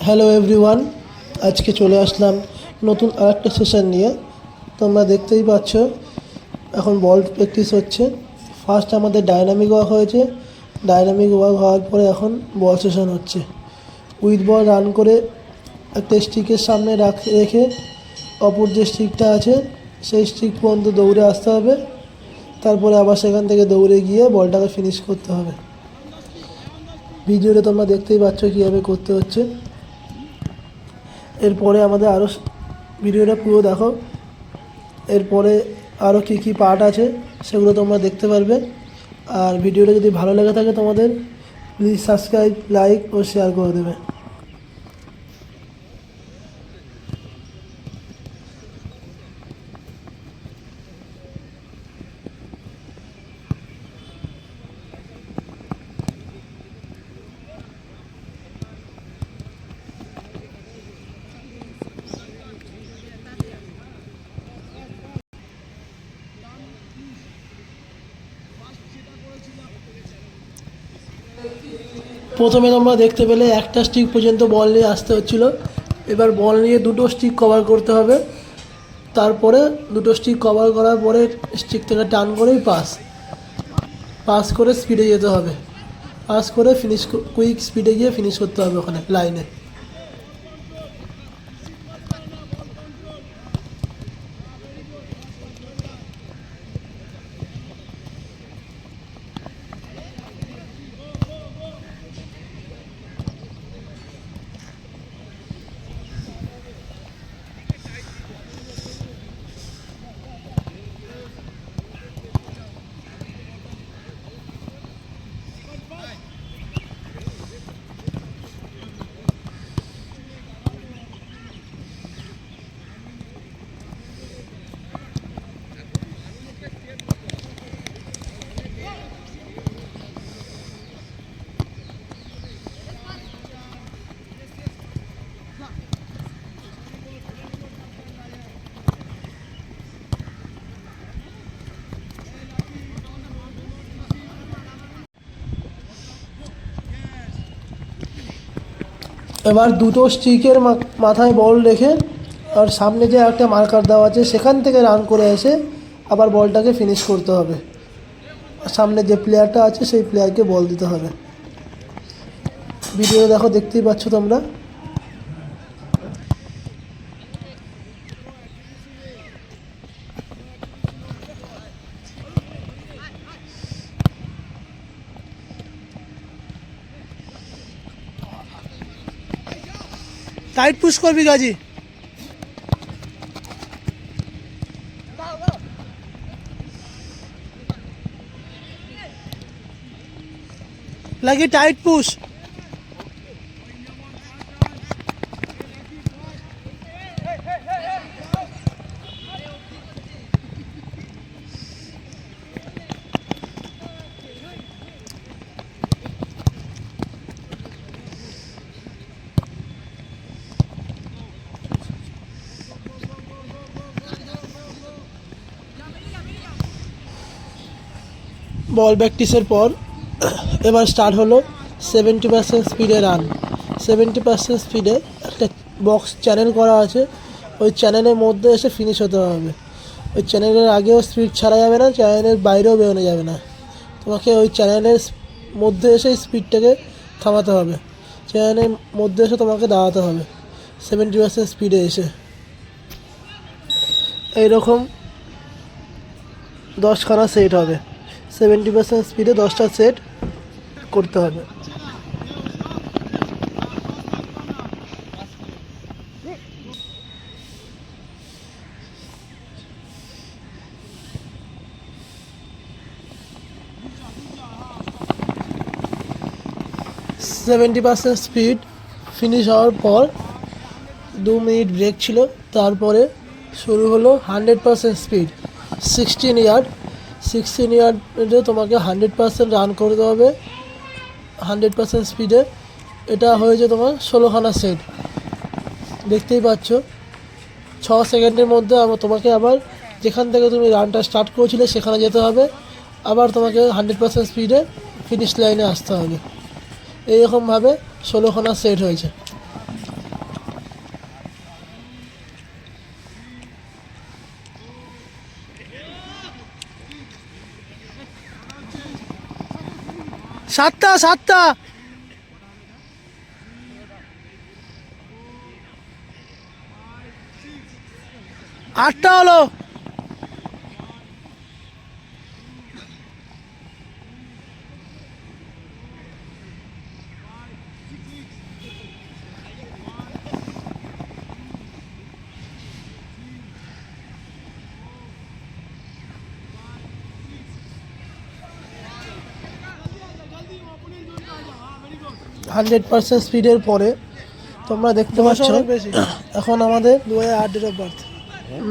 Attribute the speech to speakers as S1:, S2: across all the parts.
S1: Hello everyone, আজকে চলে আসলাম নতুন আরেকটা সেশন নিয়ে। তোমরা দেখতেই পাচ্ছ এখন বল প্র্যাকটিস হচ্ছে। ফার্স্ট আমাদের ডায়নামিক ওয়ার্ক হয়েছে, ডায়নামিক ওয়ার্ক হওয়ার পরে এখন বল সেশন হচ্ছে। উইথ বল রান করে একটা স্টিকের সামনে রেখে অপর যে স্টিকটা আছে সেই স্টিক পর্যন্ত দৌড়ে আসতে হবে, তারপরে আবার সেখান থেকে দৌড়ে গিয়ে বলটাকে ফিনিশ করতে হবে। ভিডিওটা তোমরা দেখতেই পাচ্ছ কীভাবে করতে হচ্ছে। এরপরে আমাদের আরও ভিডিওটা পুরো দেখো, এরপরে আরও কী কী পার্ট আছে সেগুলো তোমরা দেখতে পারবে। আর ভিডিওটা যদি ভালো লেগে থাকে তোমাদের, প্লিজ সাবস্ক্রাইব, লাইক ও শেয়ার করে দেবে। প্রথমে তোমরা দেখতে পেলে একটা স্টিক পর্যন্ত বল নিয়ে আসতে হচ্ছিল, এবার বল নিয়ে দুটো স্টিক কভার করতে হবে। তারপরে দুটো স্টিক কভার করার পরে স্টিক থেকে টান করেই পাস করে স্পিডে যেতে হবে, পাস করে কুইক স্পিডে গিয়ে ফিনিশ করতে হবে ওখানে লাইনে। এবার দুটো স্টিকের মাথায় বল রেখে আর সামনে যে একটা মার্কার দেওয়া আছে সেখান থেকে রান করে এসে আবার বলটাকে ফিনিশ করতে হবে। সামনে যে প্লেয়ারটা আছে সেই প্লেয়ারকে বল দিতে হবে। ভিডিও দেখো, দেখতেই পাচ্ছ তোমরা। টাইট পুশ করবি গাজি, লাগি টাইট পুশ। বল প্র্যাকটিসের পর এবার স্টার্ট হলো 70% স্পিডে রান। 70% স্পিডে একটা বক্স চ্যানেল করা আছে, ওই চ্যানেলের মধ্যে এসে ফিনিশ হতে হবে। ওই চ্যানেলের আগেও স্পিড ছাড়া যাবে না, চ্যানেলের বাইরেও বেরোনো যাবে না। তোমাকে ওই চ্যানেলের মধ্যে এসে স্পিডটাকে থামাতে হবে, চ্যানেলের মধ্যে এসে তোমাকে দাঁড়াতে হবে 70% স্পিডে এসে। এইরকম 10খানা সেট হবে, 70% স্পিডে 10টা সেট করতে হবে। সেভেন্টি পার্সেন্ট স্পিড ফিনিশ হওয়ার পর 2 মিনিট ব্রেক ছিল, তারপরে শুরু হলো 100% স্পিড 16 ইয়ার্ডে তোমাকে 100% রান করতে হবে 100% স্পিডে। এটা হয়েছে তোমার 16খানা সেট। দেখতেই পাচ্ছ 6 সেকেন্ডের মধ্যে তোমাকে আবার যেখান থেকে তুমি রানটা স্টার্ট করেছিলে সেখানে যেতে হবে, আবার তোমাকে 100% স্পিডে ফিনিশ লাইনে আসতে হবে। এইরকমভাবে 16খানা সেট হয়েছে। সাতটা 8টা হলো। হান্ড্রেড পার্সেন্ট স্পিডের পরে তোমরা দেখতে পাচ্ছ এখন আমাদের 2008 ডেট অফ বার্থ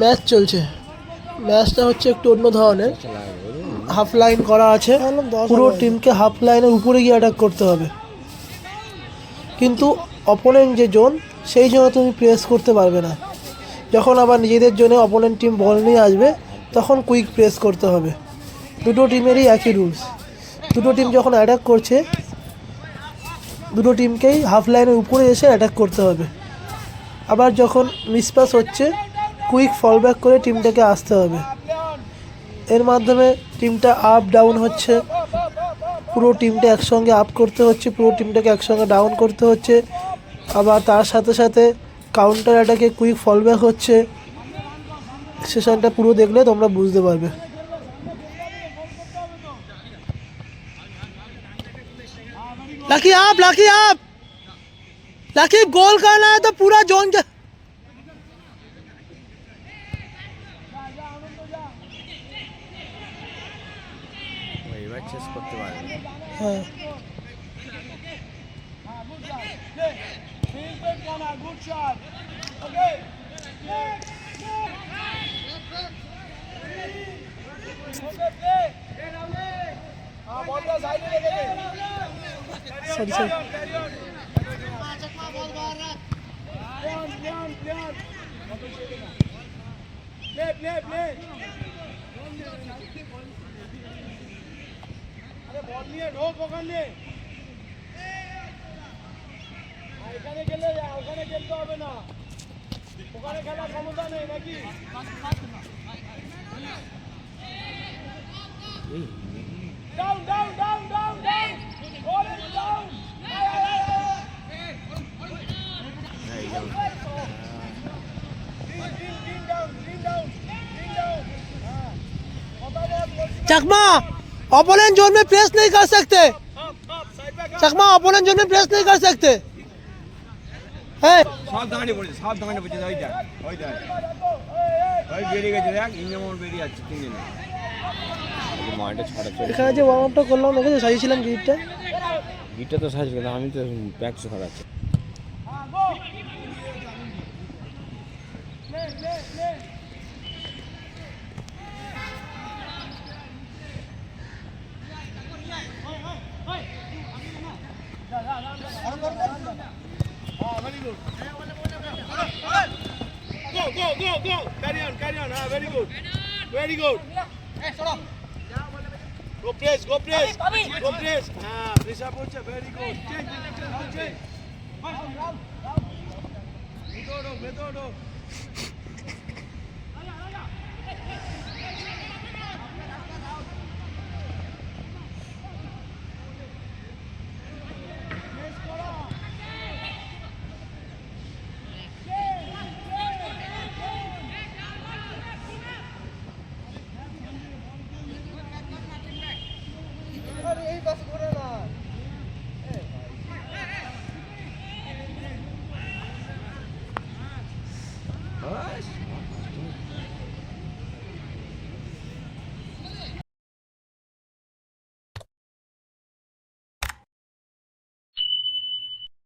S1: ম্যাচ চলছে। ম্যাচটা হচ্ছে একটু অন্য ধরনের, হাফ লাইন করা আছে, পুরো টিমকে হাফ লাইনের উপরে গিয়ে অ্যাটাক করতে হবে, কিন্তু অপোনেন্ট যে জোন সেই জোনে তুমি প্রেস করতে পারবে না। যখন আবার নিজেদের জোনে অপোনেন্ট টিম বল নিয়ে আসবে তখন কুইক প্রেস করতে হবে। দুটো টিমেরই একই রুলস। দুটো টিম যখন অ্যাটাক করছে দুটো টিমকেই হাফ লাইনের উপরে এসে অ্যাটাক করতে হবে। আবার যখন মিসপাস হচ্ছে কুইক ফল ব্যাক করে টিমটাকে আসতে হবে। এর মাধ্যমে টিমটা আপ ডাউন হচ্ছে, পুরো টিমটা একসঙ্গে আপ করতে হচ্ছে, পুরো টিমটাকে একসঙ্গে ডাউন করতে হচ্ছে। আবার তার সাথে সাথে কাউন্টার অ্যাটাকে কুইক ফল ব্যাক হচ্ছে। সেশনটা পুরো দেখলে তোমরা বুঝতে পারবে। लकी आप लकी गोल करना है तो पूरा जोन हाँ सॉरी
S2: এখানে গেলে ওখানে খেলতে হবে না, ওখানে খেলার ক্ষমতা নেই নাকি? Down, down, down, down, down. Hold it down. Clean down, clean down, clean down.
S1: Chakma opponent zone में प्रेस नहीं कर सकते। चकमा ओपोनेंट जोन में प्रेस नहीं कर सकते।
S3: সাবধানে পড়েছে, সাবধানে পড়েছে। ওই দেখ, ওই দেখ, ওই বেরিয়ে গেছে, দেখ ইঞ্জামন বেরিয়ে যাচ্ছে তিনজন। মাইন্ডটা ছাড়া চলে।
S1: এখানে যে ওয়ার্ম আপটা করলাম দেখেছো, সাজিয়েছিলাম গিটটা।
S3: গিটটা তো সাজিয়েছিল না, আমি তো packs খারাচ্ছে।
S2: Very good. Go. Carry on. Very good. Very good. Go press. Go press. Pressure poche. Very good. Change. Metodo.